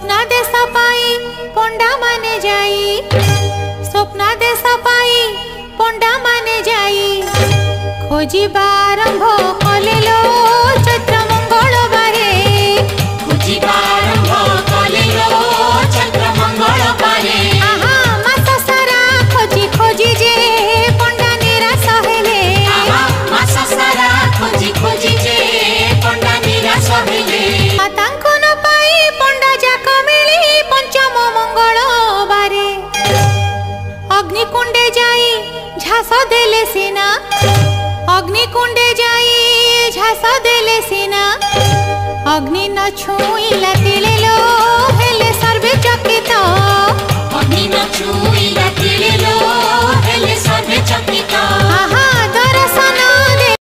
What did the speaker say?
स्वप्नादेश पाई पंडा माने जाई स्वप्नादेश पाई पंडा माने जाई खोजिबा आरंभ कले लो चैत्र मंगलबारे खोजिबा आरंभ कले लो चैत्र मंगलबारे आहा मास सारा खोजी खोजी जे पंडा निराश हेले आहा मास सारा खोजी खोजी जे पंडा निराश हेले मातांको न पाई पंडा जाक मिली पंचम मंगलबारे अग्निकुंडे जाई झास देले सीना अग्निकुंडे जाई झास देले सीना अग्नि न छुईला तिले लो हेले सर्वे चकित अग्नि न छुई